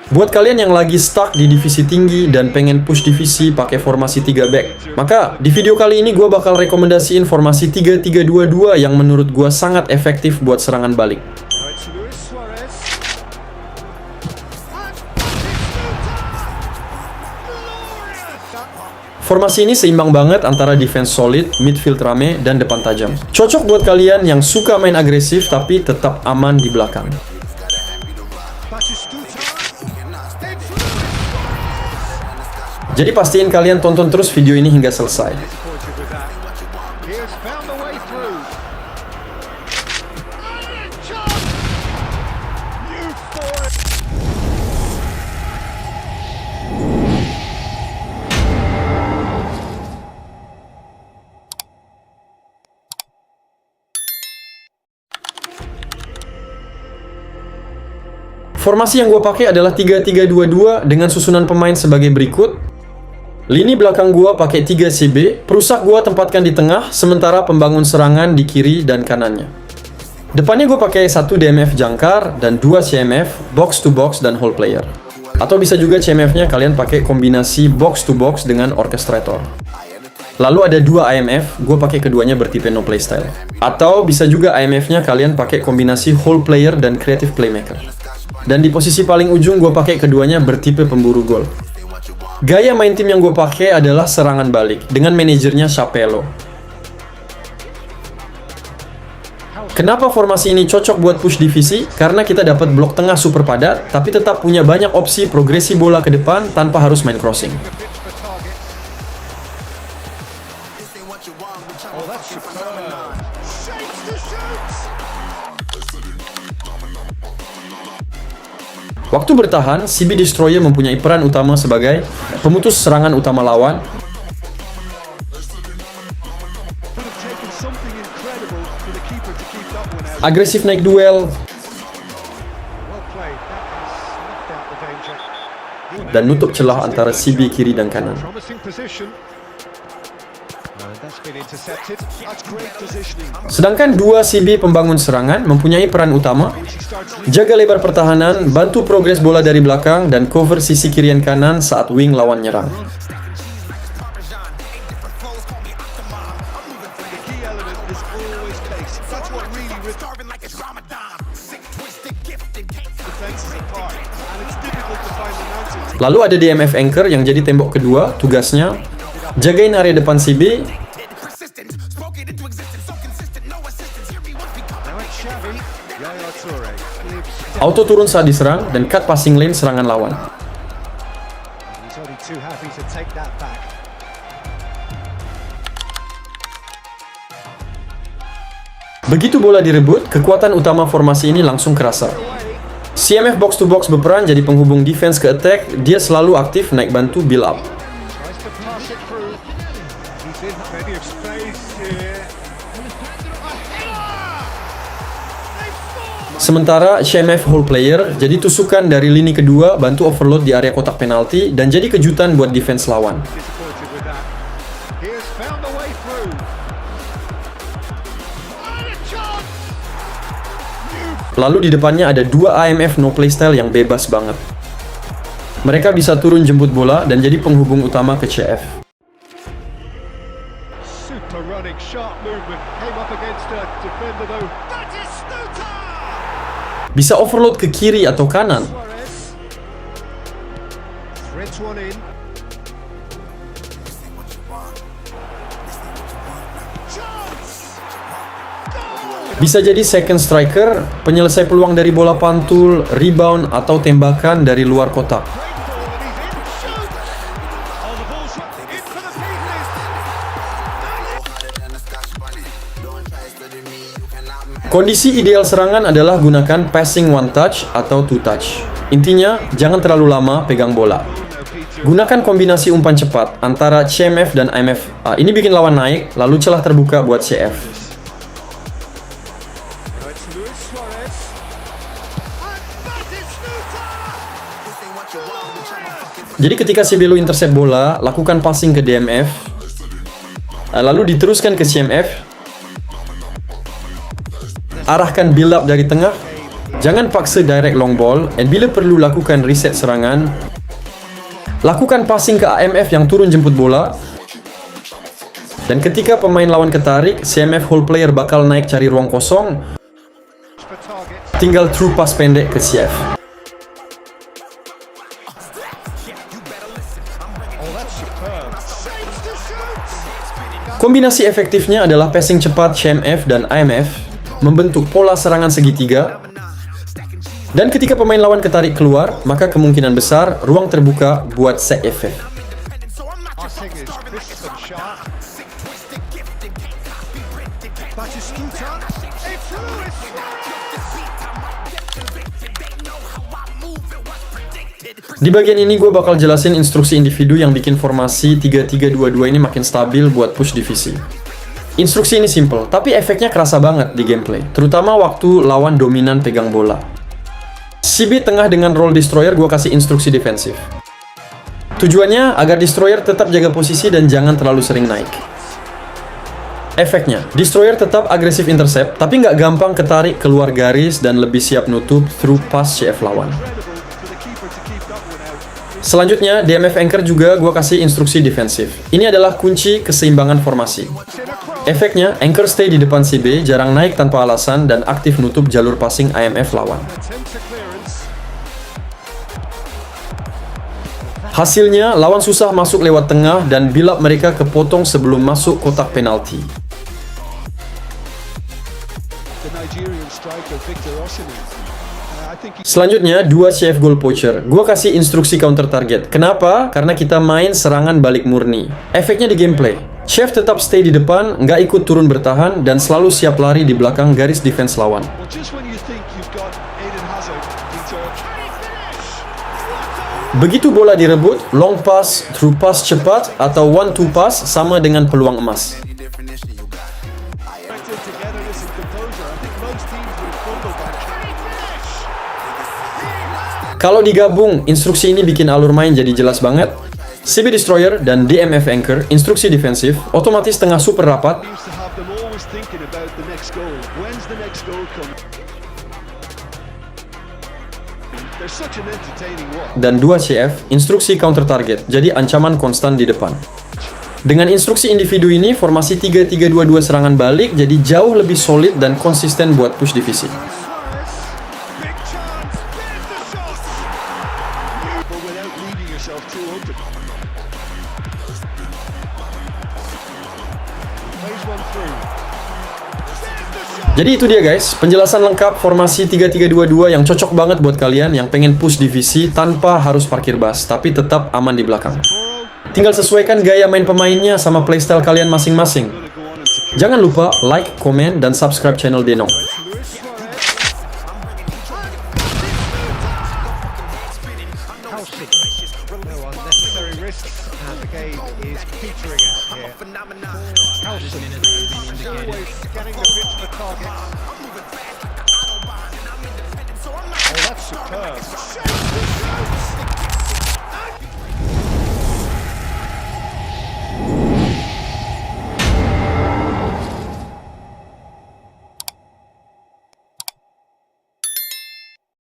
Buat kalian yang lagi stuck di divisi tinggi dan pengen push divisi pakai formasi 3 back, maka di video kali ini gue bakal rekomendasiin formasi 3-3-2-2 yang menurut gue sangat efektif buat serangan balik. Formasi ini seimbang banget antara defense solid, midfield rame, dan depan tajam. Cocok buat kalian yang suka main agresif tapi tetap aman di belakang. Jadi pastiin kalian tonton terus video ini hingga selesai. Formasi yang gue pakai adalah 3-3-2-2 dengan susunan pemain sebagai berikut. Lini belakang gua pakai 3 CB, perusak gua tempatkan di tengah, sementara pembangun serangan di kiri dan kanannya. Depannya gua pakai 1 DMF jangkar dan 2 CMF, box to box dan hole player. Atau bisa juga CMF-nya kalian pakai kombinasi box to box dengan orchestrator. Lalu ada 2 IMF, gua pakai keduanya bertipe no playstyle. Atau bisa juga IMF-nya kalian pakai kombinasi hole player dan creative playmaker. Dan di posisi paling ujung gua pakai keduanya bertipe pemburu gol. Gaya main tim yang gue pakai adalah serangan balik dengan manajernya Chapello. Kenapa formasi ini cocok buat push divisi? Karena kita dapat blok tengah super padat, tapi tetap punya banyak opsi progresi bola ke depan tanpa harus main crossing. Waktu bertahan, CB Destroyer mempunyai peran utama sebagai pemutus serangan utama lawan. Agresif naik duel. Dan nutup celah antara CB kiri dan kanan. Sedangkan 2 CB pembangun serangan mempunyai peran utama, jaga lebar pertahanan, bantu progres bola dari belakang, dan cover sisi kiri dan kanan saat wing lawan nyerang. Lalu ada DMF Anchor yang jadi tembok kedua, tugasnya jagain area depan CB, auto turun saat diserang, dan cut passing lane serangan lawan. Begitu bola direbut, kekuatan utama formasi ini langsung kerasa. CMF box to box berperan jadi penghubung defense ke attack, dia selalu aktif naik bantu build up. Sementara CMF hole player jadi tusukan dari lini kedua, bantu overload di area kotak penalti, dan jadi kejutan buat defense lawan. Lalu di depannya ada 2 IMF no playstyle yang bebas banget. Mereka bisa turun jemput bola dan jadi penghubung utama ke CF. Bisa overload ke kiri atau kanan. Bisa jadi second striker, penyelesai peluang dari bola pantul, rebound, atau tembakan dari luar kotak. Kondisi ideal serangan adalah gunakan passing one touch atau two touch. Intinya, jangan terlalu lama pegang bola. Gunakan kombinasi umpan cepat antara CMF dan IMF. Ini bikin lawan naik, lalu celah terbuka buat CF. Jadi ketika CBLU intercept bola, lakukan passing ke DMF, lalu diteruskan ke CMF, arahkan build up dari tengah, Jangan paksa direct long ball, dan bila perlu lakukan reset serangan. Lakukan passing ke AMF yang turun jemput bola. Dan ketika pemain lawan ketarik, CMF whole player bakal naik cari ruang kosong. Tinggal through pass pendek ke CF. Kombinasi efektifnya adalah passing cepat CMF dan AMF, membentuk pola serangan segitiga. Dan ketika pemain lawan ketarik keluar, maka kemungkinan besar ruang terbuka buat CFF. Di bagian ini gue bakal jelasin instruksi individu yang bikin formasi 3-3-2-2 ini makin stabil buat push divisi. Instruksi ini simple, tapi efeknya kerasa banget di gameplay, terutama waktu lawan dominan pegang bola. CB tengah dengan role destroyer gue kasih instruksi defensif. Tujuannya agar destroyer tetap jaga posisi dan jangan terlalu sering naik. Efeknya, destroyer tetap agresif intercept, tapi nggak gampang ketarik keluar garis dan lebih siap nutup through pass CF lawan. Selanjutnya, DMF Anchor juga gue kasih instruksi defensif. Ini adalah kunci keseimbangan formasi. Efeknya, Anchor stay di depan CB, jarang naik tanpa alasan, dan aktif nutup jalur passing AMF lawan. Hasilnya, lawan susah masuk lewat tengah dan build up mereka kepotong sebelum masuk kotak penalti. Selanjutnya, 2 CF goal poacher. Gua kasih instruksi counter target. Kenapa? Karena kita main serangan balik murni. Efeknya di gameplay. Chef tetap stay di depan, nggak ikut turun bertahan, dan selalu siap lari di belakang garis defense lawan. Begitu bola direbut, long pass, through pass cepat, atau 1-2 pass sama dengan peluang emas. Kalau digabung, instruksi ini bikin alur main jadi jelas banget. CB Destroyer dan DMF Anchor, instruksi defensif, otomatis tengah super rapat. Dan 2 CF, instruksi counter target, jadi ancaman konstan di depan. Dengan instruksi individu ini, formasi 3-3-2-2 serangan balik jadi jauh lebih solid dan konsisten buat push divisi. Jadi itu dia guys, penjelasan lengkap formasi 3-3-2-2 yang cocok banget buat kalian yang pengen push divisi tanpa harus parkir bus, tapi tetap aman di belakang. Tinggal sesuaikan gaya main pemainnya sama playstyle kalian masing-masing. Jangan lupa like, komen, dan subscribe channel Deno. Getting the pitch for target. Oh, that's superb.